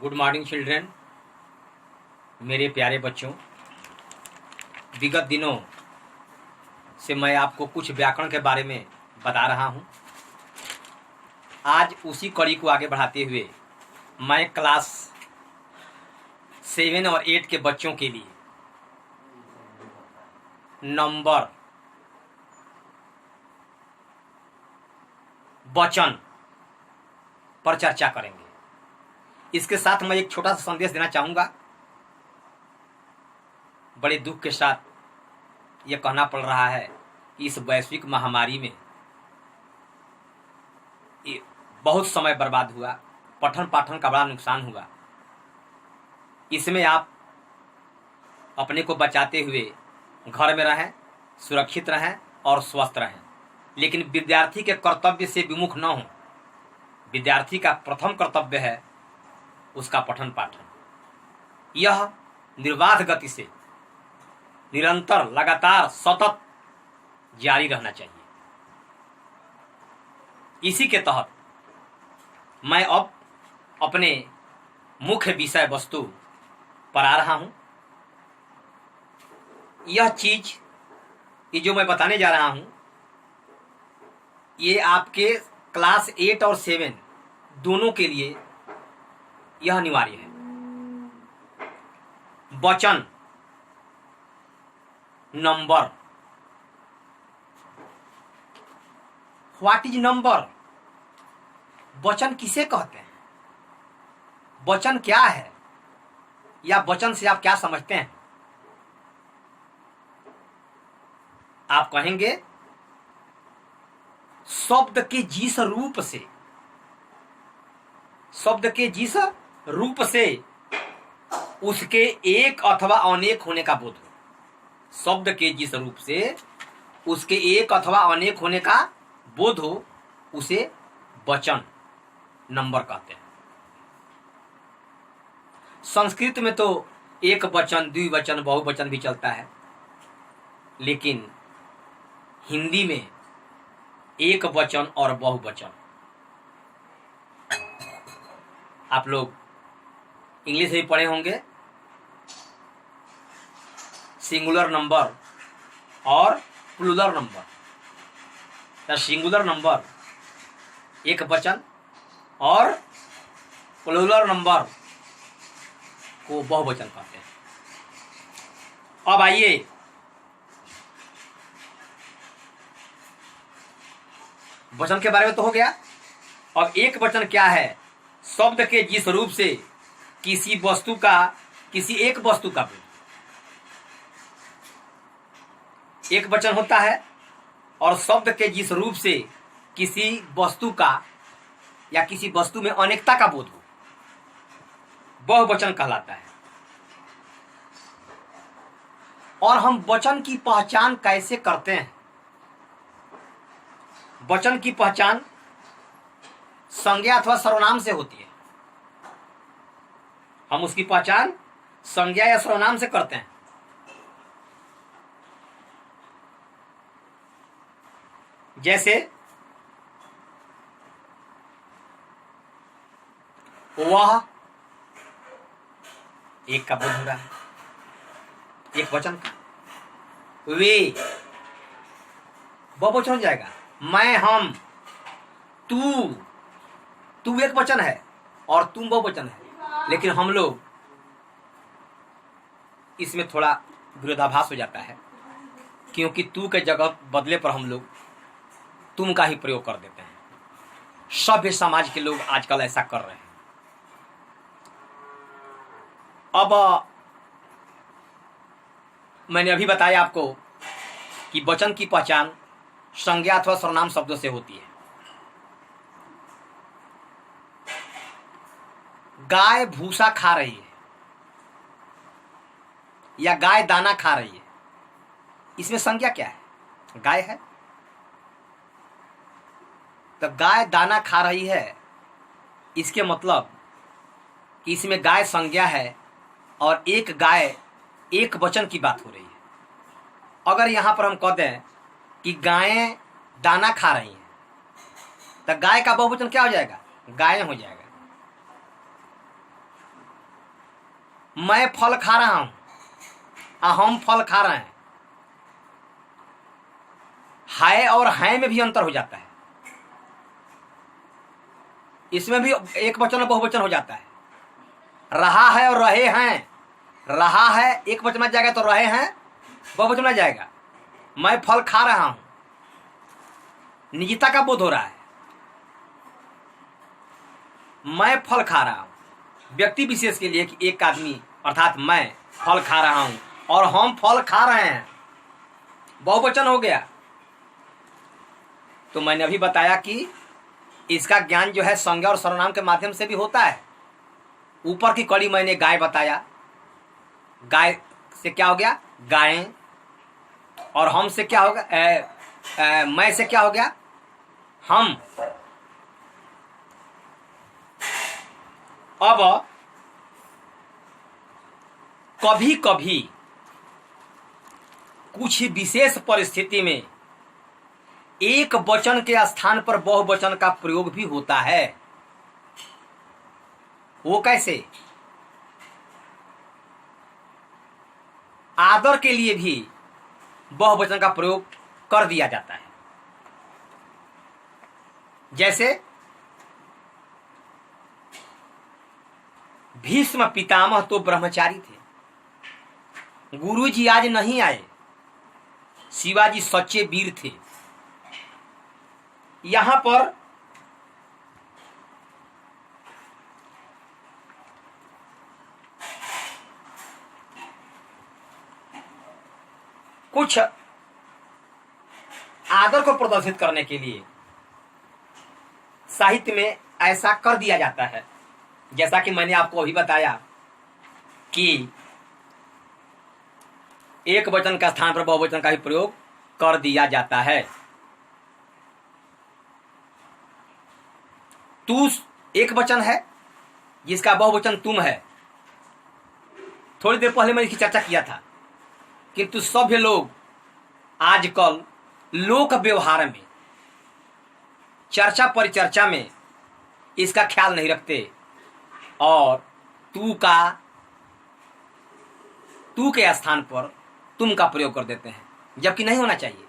Good morning children. मेरे प्यारे बच्चों, विगत दिनों से मैं आपको कुछ व्याकरण के बारे में बता रहा हूँ। आज उसी कड़ी को आगे बढ़ाते हुए मैं क्लास 7 और 8 के बच्चों के लिए नंबर, वचन पर चर्चा करेंगे। इसके साथ मैं एक छोटा सा संदेश देना चाहूँगा। बड़े दुख के साथ यह कहना पड़ रहा है कि इस वैश्विक महामारी में बहुत समय बर्बाद हुआ, पठन पाठन का बड़ा नुकसान हुआ। इसमें आप अपने को बचाते हुए घर में रहें, सुरक्षित रहें और स्वस्थ रहें, लेकिन विद्यार्थी के कर्तव्य से विमुख न हों। विद्यार्थी का प्रथम कर्तव्य है उसका पठन पाठन। यह निर्बाध गति से निरंतर, लगातार, सतत जारी रहना चाहिए। इसी के तहत मैं अब अपने मुख्य विषय वस्तु पर आ रहा हूं। यह चीज, ये जो मैं बताने जा रहा हूं, ये आपके क्लास 8 और 7 दोनों के लिए यह अनिवार्य है। वचन, नंबर। What is number? वचन किसे कहते हैं? वचन क्या है, या वचन से आप क्या समझते हैं? आप कहेंगे शब्द के जिस रूप से, शब्द के जिस रूप से उसके एक अथवा अनेक होने का बोध हो। शब्द के जिस रूप से उसके एक अथवा अनेक होने का बोध हो, उसे वचन, नंबर कहते हैं। संस्कृत में तो एक वचन, द्विवचन, बहुवचन भी चलता है, लेकिन हिंदी में एक वचन और बहुवचन। आप लोग इंग्लिश भी पढ़े होंगे, सिंगुलर नंबर और प्लूरल नंबर। तो सिंगुलर नंबर एक वचन और प्लूरल नंबर को बहुवचन कहते हैं। अब आइए वचन के बारे में तो हो गया। अब एक वचन क्या है? शब्द के जिस रूप से किसी वस्तु का, किसी एक वस्तु का एक वचन होता है, और शब्द के जिस रूप से किसी वस्तु का या किसी वस्तु में अनेकता का बोध हो, बहुवचन कहलाता है। और हम वचन की पहचान कैसे करते हैं? वचन की पहचान संज्ञा अथवा सर्वनाम से होती है। हम उसकी पहचान संज्ञा या सर्वनाम से करते हैं। जैसे वह, एक का बोध हो रहा है, एक वचन का। वे, बहुवचन हो जाएगा। मैं, हम, तू एक वचन है और तुम बहुवचन है, लेकिन हम लोग इसमें थोड़ा विरोधाभास हो जाता है, क्योंकि तू के जगह बदले पर हम लोग तुम का ही प्रयोग कर देते हैं। सभ्य समाज के लोग आजकल ऐसा कर रहे हैं। अब मैंने अभी बताया आपको कि वचन की पहचान संज्ञा अथवा सर्वनाम शब्दों से होती है। गाय भूसा खा रही है या गाय दाना खा रही है, इसमें संज्ञा क्या है? गाय है। तो गाय दाना खा रही है, इसके मतलब कि इसमें गाय संज्ञा है और एक गाय, एक वचन की बात हो रही है। अगर यहां पर हम कह दें कि गायें दाना खा रही हैं, तो गाय का बहुवचन क्या हो जाएगा? गायें हो जाएगा। मैं फल खा रहा हूं और हम फल खा रहे हैं, है और हैं में भी अंतर हो जाता है। इसमें भी एक वचन और बहुवचन हो जाता है। रहा है और रहे हैं, रहा है एक वचन में जाएगा तो रहे हैं बहुवचन में जाएगा। मैं फल खा रहा हूं, निजता का बोध हो रहा है। मैं फल खा रहा हूं व्यक्ति विशेष के लिए कि एक आदमी अर्थात मैं फल खा रहा हूं और हम फल खा रहे हैं, बहुवचन हो गया। तो मैंने अभी बताया कि इसका ज्ञान जो है संज्ञा और सर्वनाम के माध्यम से भी होता है। ऊपर की कड़ी मैंने गाय बताया, गाय से क्या हो गया गायें, और हम से क्या होगा मैं से क्या हो गया हम। अब कभी कभी कुछ विशेष परिस्थिति में एक वचन के स्थान पर बहुवचन का प्रयोग भी होता है। वो कैसे? आदर के लिए भी बहुवचन का प्रयोग कर दिया जाता है। जैसे भीष्म पितामह तो ब्रह्मचारी थे, गुरुजी आज नहीं आए, शिवाजी सच्चे वीर थे। यहां पर कुछ आदर को प्रदर्शित करने के लिए साहित्य में ऐसा कर दिया जाता है। जैसा कि मैंने आपको अभी बताया कि एक वचन का स्थान पर बहुवचन का भी प्रयोग कर दिया जाता है। तू एक वचन है जिसका बहुवचन तुम है। थोड़ी देर पहले मैंने इसकी चर्चा किया था, किंतु सभ्य लोग आजकल लोक व्यवहार में, चर्चा परिचर्चा में इसका ख्याल नहीं रखते और तू के स्थान पर तुम का प्रयोग कर देते हैं, जबकि नहीं होना चाहिए।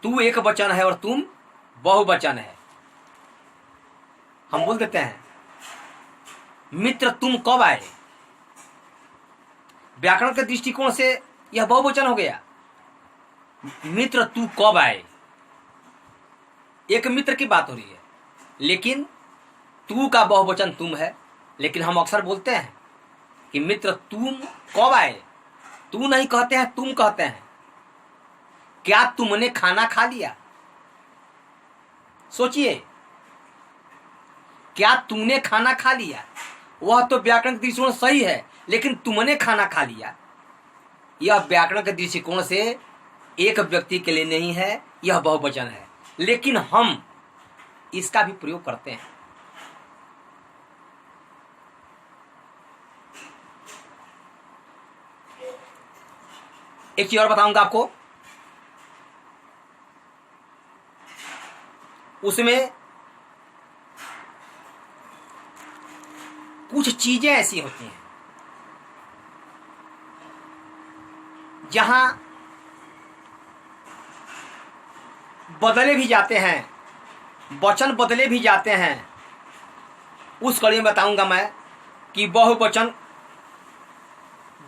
तू एक वचन है और तुम बहुवचन है। हम बोल देते हैं मित्र तुम कब आए, व्याकरण के दृष्टिकोण से यह बहुवचन हो गया। मित्र तू कब आए, एक मित्र की बात हो रही है, लेकिन तू का बहुवचन तुम है। लेकिन हम अक्सर बोलते हैं कि मित्र तुम कब आए, तू नहीं कहते हैं तुम कहते हैं। क्या तुमने खाना खा लिया? सोचिए, क्या तुमने खाना खा लिया? वह तो व्याकरण के दृष्टिकोण सही है, लेकिन तुमने खाना खा लिया यह व्याकरण के दृष्टिकोण से एक व्यक्ति के लिए नहीं है, यह बहुवचन है। लेकिन हम इसका भी प्रयोग करते हैं। एक चीज और बताऊंगा आपको, उसमें कुछ चीजें ऐसी होती हैं जहां बदले भी जाते हैं, वचन बदले भी जाते हैं। उस कड़ी में बताऊंगा मैं कि बहुवचन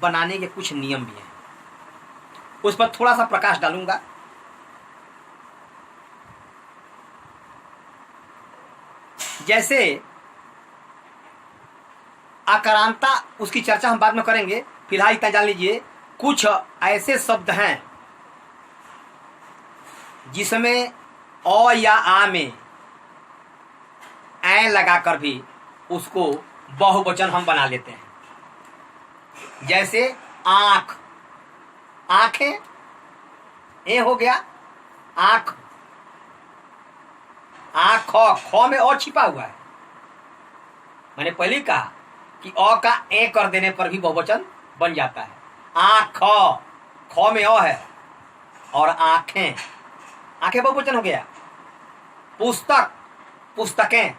बनाने के कुछ नियम भी हैं, उस पर थोड़ा सा प्रकाश डालूंगा। जैसे आक्रांता, उसकी चर्चा हम बाद में करेंगे, फिलहाल इतना जान लीजिए। कुछ ऐसे शब्द हैं जिसमें अ या आ में ऐ लगाकर भी उसको बहुवचन हम बना लेते हैं। जैसे आंख, आंखें, ए हो गया आंख, आंख, ख में और छिपा हुआ है। मैंने पहले ही कहा कि अ का ए कर देने पर भी बहुवचन बन जाता है। आंख, ख में अ है और आंखें, आंखें बहुवचन हो गया। पुस्तक, पुस्तकें,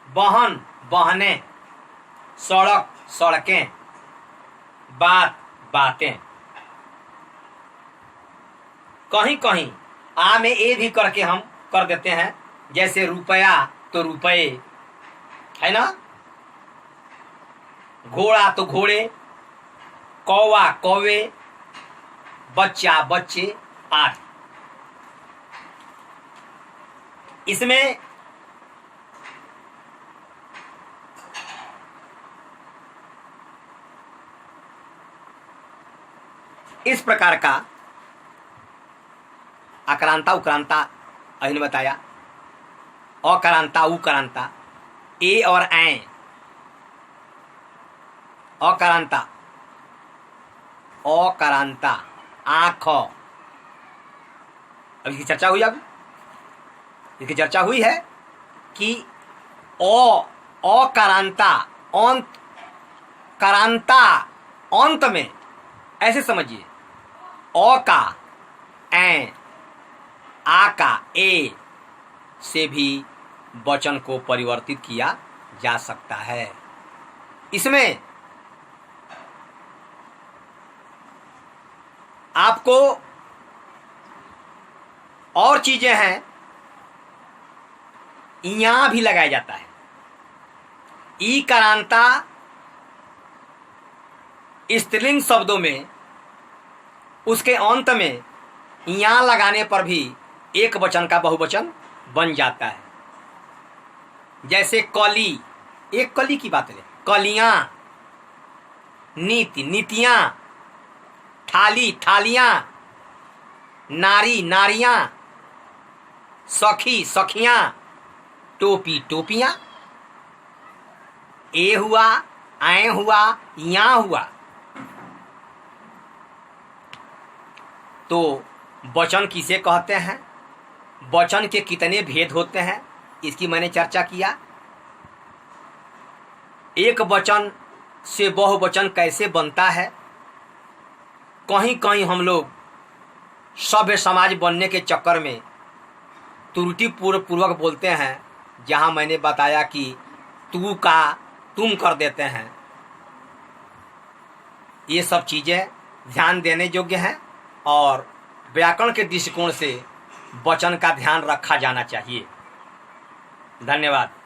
वाहन, वाहनें, सड़क, सड़कें, बातें। कहीं कहीं आ में ए भी करके हम कर देते हैं, जैसे रुपया तो रुपये, है ना, घोड़ा तो घोड़े, कौवा कौवे, बच्चा बच्चे आदि। इसमें इस प्रकार का आक्रांता उक्रांता अभी बताया, अकारांता उकारांता, ए और ऐ, अकारांता अकारांता, आँख, अब इसकी चर्चा हुई। अब इसकी चर्चा हुई है कि अकारांता अंत, करांता अंत में, ऐसे समझिए, अ का ऐ, आ का ए से भी वचन को परिवर्तित किया जा सकता है। इसमें आपको और चीजें हैं, यहां भी लगाया जाता है। ई करांता स्त्रीलिंग शब्दों में उसके अंत में यहां लगाने पर भी एक वचन का बहुवचन बन जाता है। जैसे कली, एक कली की बात है, कलियां, नीति नीतियां, थाली थालियां, नारी नारियां, सखी सखियां, टोपी टोपियां। ए हुआ, ऐ हुआ, या हुआ। तो वचन किसे कहते हैं, वचन के कितने भेद होते हैं, इसकी मैंने चर्चा किया। एक वचन से बहुवचन कैसे बनता है। कहीं कहीं हम लोग सभ्य समाज बनने के चक्कर में त्रुटिपूर्वक बोलते हैं, जहां मैंने बताया कि तू का तुम कर देते हैं। ये सब चीजें ध्यान देने योग्य हैं और व्याकरण के दृष्टिकोण से वचन का ध्यान रखा जाना चाहिए। धन्यवाद।